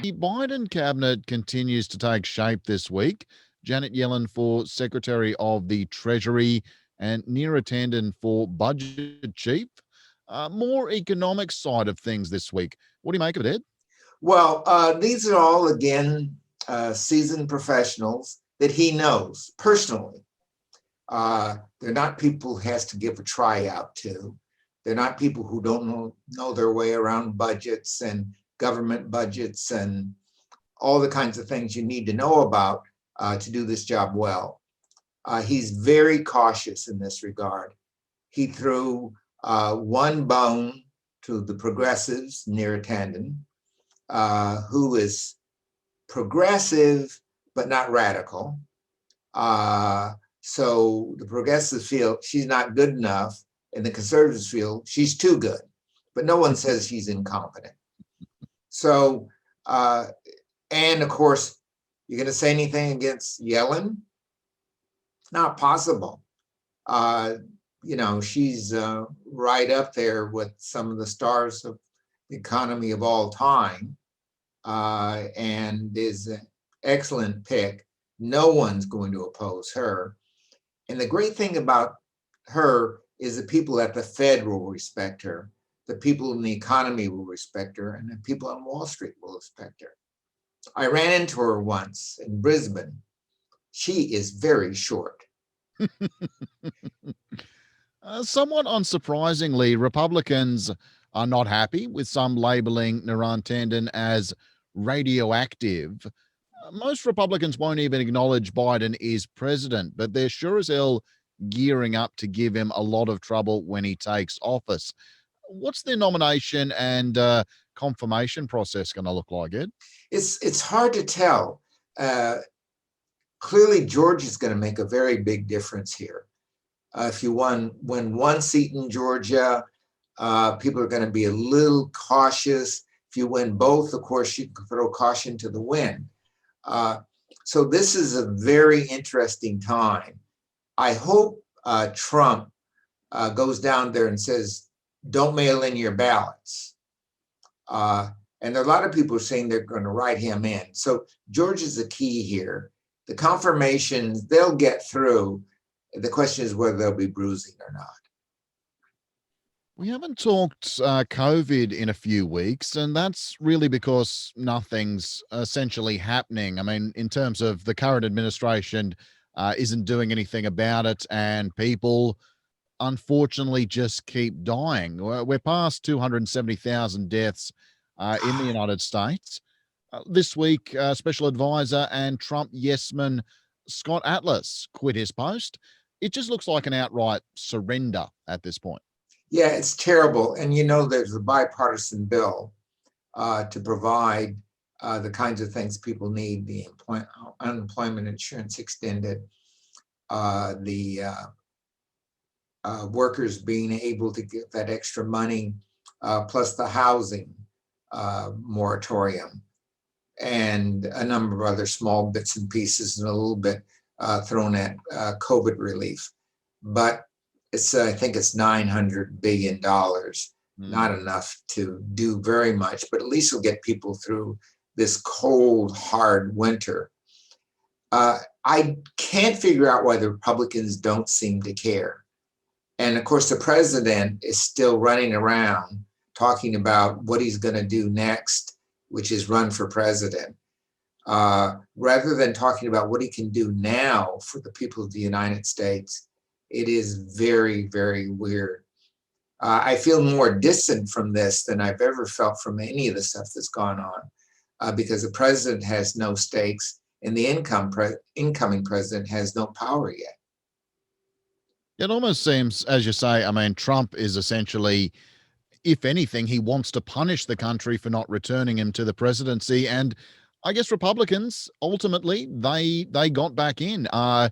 The Biden cabinet continues to take shape this week. Janet Yellen for Secretary of the Treasury and Neera Tanden for Budget Chief. More economic side of things this week. What do you make of it, Ed? Well, these are all, again, seasoned professionals that he knows personally. They're not people he has to give a tryout to. They're not people who don't know their way around budgets and government budgets and all the kinds of things you need to know about to do this job well. He's very cautious in this regard. He threw one bone to the progressives near Tandon, who is progressive but not radical. So the progressives feel she's not good enough, and the conservatives feel she's too good. But no one says she's incompetent. So, and of course, you're going to say anything against Yellen? Not possible. She's right up there with some of the stars of the economy of all time, and is an excellent pick. No one's going to oppose her. And the great thing about her is the people at the Fed will respect her, the people in the economy will respect her, and the people on Wall Street will respect her. I ran into her once in Brisbane. She is very short. Somewhat unsurprisingly, Republicans are not happy with some labeling Naran Tandon as radioactive. Most Republicans won't even acknowledge Biden is president, but they're sure as hell gearing up to give him a lot of trouble when he takes office. What's their nomination and confirmation process going to look like, Ed? It's hard to tell. Clearly, Georgia is going to make a very big difference here. If you win one seat in Georgia, people are going to be a little cautious. If you win both, of course, you can throw caution to the wind. So this is a very interesting time. I hope Trump goes down there and says, don't mail in your ballots. And there are a lot of people saying they're going to write him in. So Georgia's the key here. The confirmations, they'll get through. The question is whether there'll be bruising or not. We haven't talked COVID in a few weeks, and that's really because nothing's essentially happening. I mean, in terms of the current administration isn't doing anything about it, and people unfortunately just keep dying. We're past 270,000 deaths in the United States. This week, Special Advisor and Trump yes-man Scott Atlas quit his post. It just looks like an outright surrender at this point. Yeah, it's terrible. And there's a bipartisan bill to provide the kinds of things people need, the unemployment insurance extended, the workers being able to get that extra money, plus the housing moratorium, and a number of other small bits and pieces, and a little bit thrown at COVID relief. But I think it's $900 billion, not enough to do very much, but at least it'll get people through this cold, hard winter. I can't figure out why the Republicans don't seem to care. And of course, the president is still running around talking about what he's going to do next, which is run for president, rather than talking about what he can do now for the people of the United States. It is very, very weird. I feel more distant from this than I've ever felt from any of the stuff that's gone on, because the president has no stakes and the incoming president has no power yet. It almost seems, as you say, I mean, Trump is essentially, if anything, he wants to punish the country for not returning him to the presidency. And I guess Republicans, ultimately, they got back in all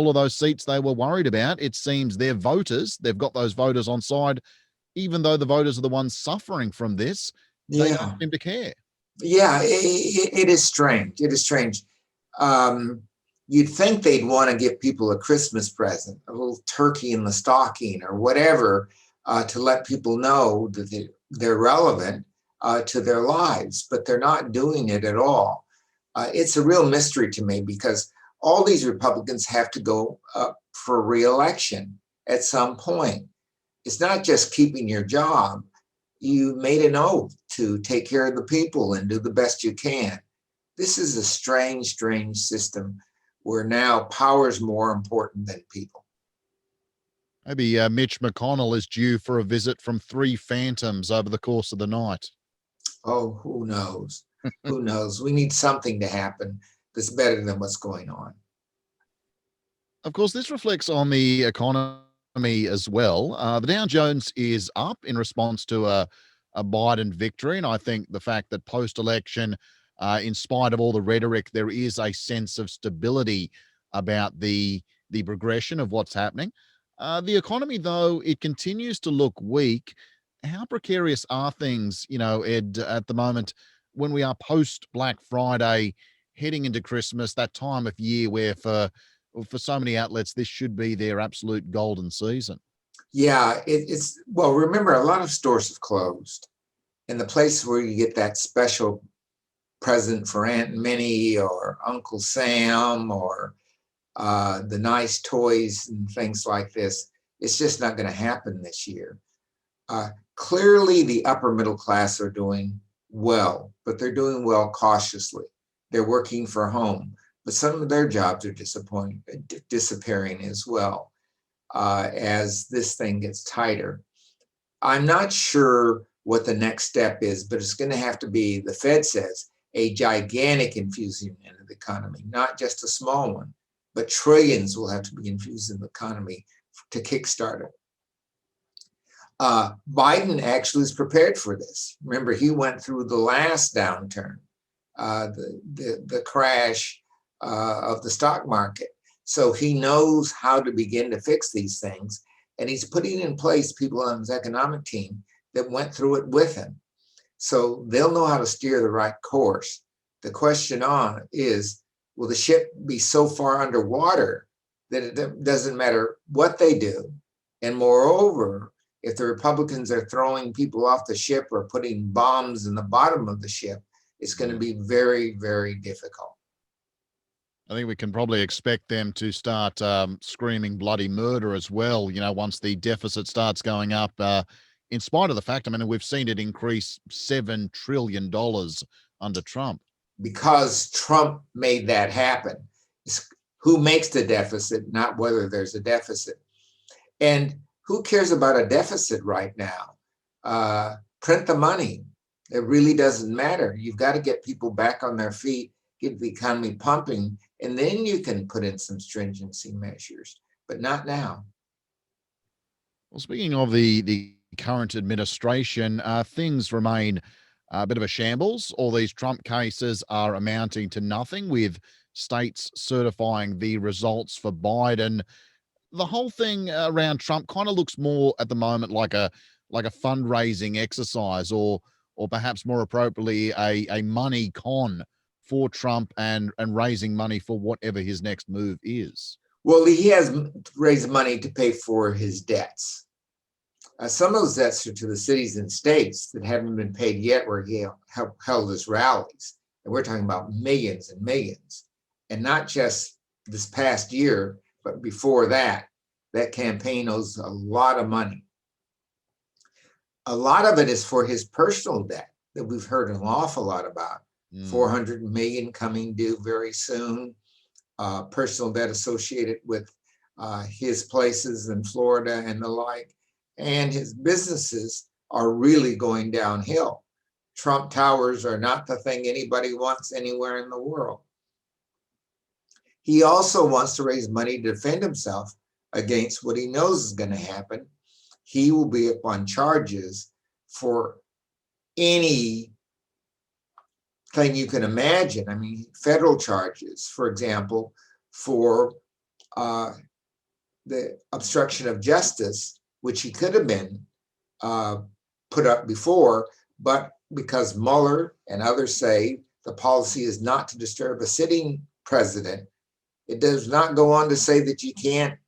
of those seats they were worried about. It seems their voters, they've got those voters on side, even though the voters are the ones suffering from this, they don't seem to care. Yeah, it is strange. It is strange. You'd think they'd want to give people a Christmas present, a little turkey in the stocking or whatever, to let people know that they're relevant. to their lives, but they're not doing it at all. It's a real mystery to me because all these Republicans have to go up for re-election at some point. It's not just keeping your job. You made an oath to take care of the people and do the best you can. This is a strange, strange system where now power is more important than people. Maybe Mitch McConnell is due for a visit from three phantoms over the course of the night. Oh, who knows? Who knows? We need something to happen that's better than what's going on. Of course, this reflects on the economy as well. The Dow Jones is up in response to a Biden victory. And I think the fact that post election, in spite of all the rhetoric, there is a sense of stability about the progression of what's happening. The economy, though, it continues to look weak. How precarious are things, Ed, at the moment when we are post Black Friday, heading into Christmas, that time of year where for so many outlets, this should be their absolute golden season. Yeah, it's well, remember, a lot of stores have closed. And the place where you get that special present for Aunt Minnie or Uncle Sam or the nice toys and things like this, it's just not going to happen this year. Clearly, the upper middle class are doing well, but they're doing well cautiously. They're working for home, but some of their jobs are disappearing as well as this thing gets tighter. I'm not sure what the next step is, but it's going to have to be, the Fed says, a gigantic infusion into the economy, not just a small one, but trillions will have to be infused in the economy to kickstart it. Biden actually is prepared for this. Remember, he went through the last downturn, the crash of the stock market. So he knows how to begin to fix these things. And he's putting in place people on his economic team that went through it with him. So they'll know how to steer the right course. The question on is, will the ship be so far underwater that it doesn't matter what they do? And moreover, if the Republicans are throwing people off the ship or putting bombs in the bottom of the ship, it's going to be very, very difficult. I think we can probably expect them to start screaming bloody murder as well, once the deficit starts going up, in spite of the fact, we've seen it increase $7 trillion under Trump. Because Trump made that happen. It's who makes the deficit, not whether there's a deficit. And who cares about a deficit right now? Print the money. It really doesn't matter. You've got to get people back on their feet, get the economy pumping, and then you can put in some stringency measures, but not now. Well, speaking of the current administration, things remain a bit of a shambles. All these Trump cases are amounting to nothing, with states certifying the results for Biden. The whole thing around Trump kind of looks more at the moment like a fundraising exercise, or perhaps more appropriately a money con for Trump and raising money for whatever his next move is. Well, he has raised money to pay for his debts. Some of those debts are to the cities and states that haven't been paid yet, where he held his rallies. And we're talking about millions and millions. And not just this past year, but before that. That campaign owes a lot of money. A lot of it is for his personal debt that we've heard an awful lot about. 400 million coming due very soon. Personal debt associated with his places in Florida and the like. And his businesses are really going downhill. Trump Towers are not the thing anybody wants anywhere in the world. He also wants to raise money to defend himself against what he knows is going to happen. He will be up on charges for any thing you can imagine. Federal charges, for example, for the obstruction of justice, which he could have been put up before, but because Mueller and others say the policy is not to disturb a sitting president, it does not go on to say that you can't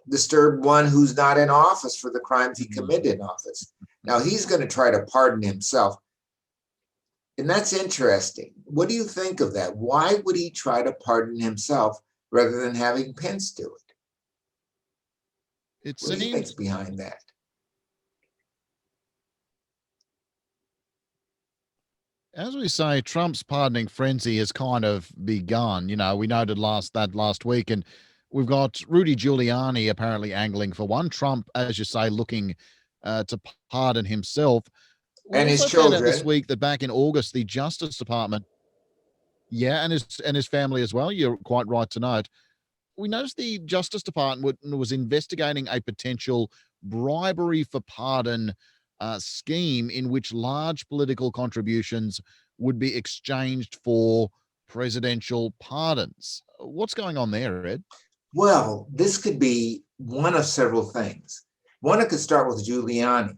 disturb one who's not in office for the crimes he committed in office. Now he's going to try to pardon himself. And that's interesting. What do you think of that? Why would he try to pardon himself rather than having Pence do it? It What do you think's seems, behind that? as we say, Trump's pardoning frenzy has kind of begun. We noted last week, and we've got Rudy Giuliani apparently angling for one. Trump, as you say, looking to pardon himself. We And his also found out this children. week that back in August, the Justice Department, yeah, and his family as well. You're quite right to note. We noticed the Justice Department was investigating a potential bribery for pardon scheme in which large political contributions would be exchanged for presidential pardons. What's going on there, Ed? Well, this could be one of several things. One, it could start with Giuliani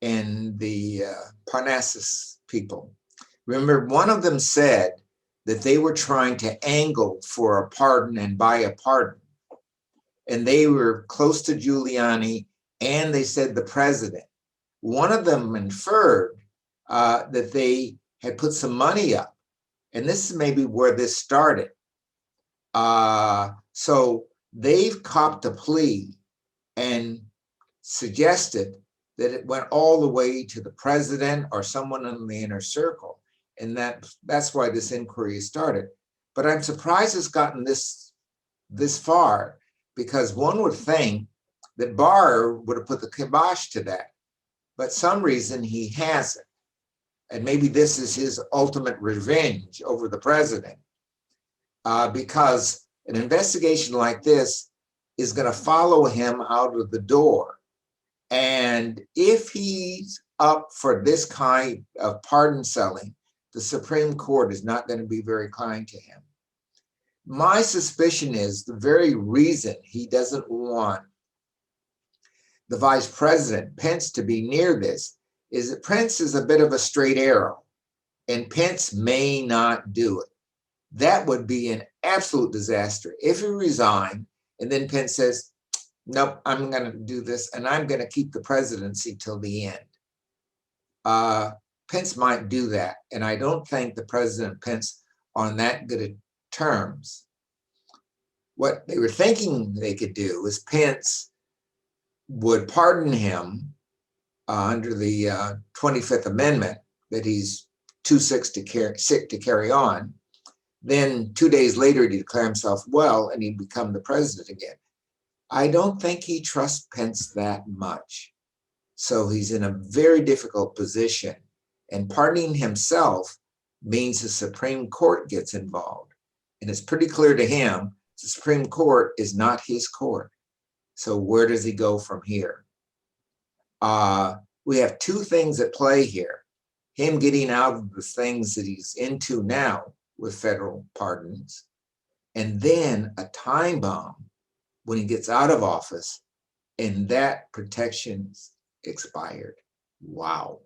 and the Parnassus people. Remember, one of them said that they were trying to angle for a pardon and buy a pardon. And they were close to Giuliani, and they said the president. One of them inferred that they had put some money up. And this is maybe where this started. So they've copped a plea and suggested that it went all the way to the president or someone in the inner circle. And that's why this inquiry started. But I'm surprised it's gotten this far, because one would think that Barr would have put the kibosh to that. But some reason he hasn't. And maybe this is his ultimate revenge over the president, because an investigation like this is going to follow him out of the door. And if he's up for this kind of pardon selling, the Supreme Court is not going to be very kind to him. My suspicion is the very reason he doesn't want the vice president, Pence, to be near this is that Pence is a bit of a straight arrow, and Pence may not do it. That would be an absolute disaster if he resigned and then Pence says, nope, I'm going to do this and I'm going to keep the presidency till the end. Pence might do that. And I don't think the president Pence are on that good of terms. What they were thinking they could do is Pence would pardon him under the 25th Amendment that he's too sick to carry on. Then 2 days later, he'd declare himself well and he'd become the president again. I don't think he trusts Pence that much. So he's in a very difficult position. And pardoning himself means the Supreme Court gets involved. And it's pretty clear to him the Supreme Court is not his court. So where does he go from here? We have two things at play here. Him getting out of the things that he's into now with federal pardons, and then a time bomb when he gets out of office and that protection's expired. Wow.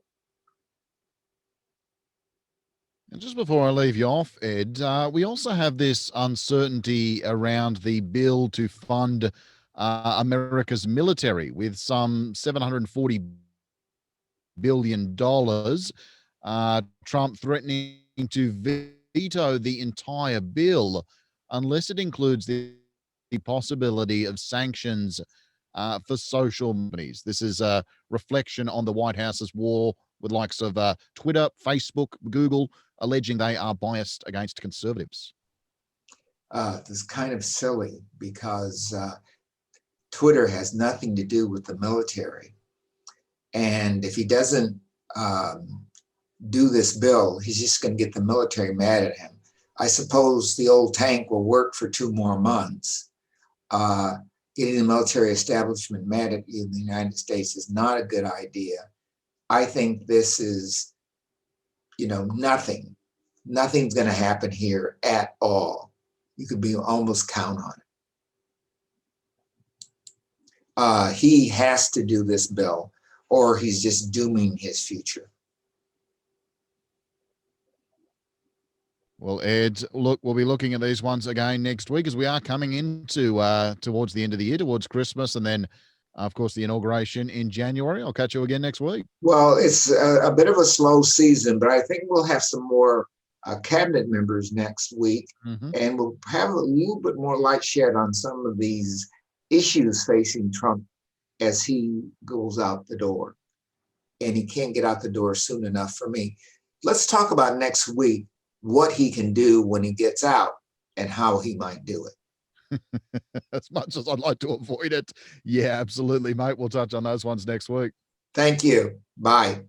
And just before I leave you off, Ed, we also have this uncertainty around the bill to fund America's military with some $740 billion. Trump threatening to veto the entire bill unless it includes the possibility of sanctions for social companies. This is a reflection on the White House's war with likes of Twitter, Facebook, Google, alleging they are biased against conservatives. This is kind of silly because Twitter has nothing to do with the military. And if he doesn't do this bill, he's just going to get the military mad at him. I suppose the old tank will work for 2 more months. Getting the military establishment mad at you in the United States is not a good idea. I think this is, nothing. Nothing's going to happen here at all. You could be almost count on it. He has to do this bill, or he's just dooming his future. Well, Ed, look, we'll be looking at these ones again next week as we are coming into towards the end of the year, towards Christmas, and then Of course, the inauguration in January. I'll catch you again next week. Well, it's a bit of a slow season, but I think we'll have some more cabinet members next week, Hmm. and we'll have a little bit more light shed on some of these issues facing Trump as he goes out the door. And he can't get out the door soon enough for me. Let's talk about next week what he can do when he gets out and how he might do it. As much as I'd like to avoid it. Yeah, absolutely, mate. We'll touch on those ones next week. Thank you. Bye.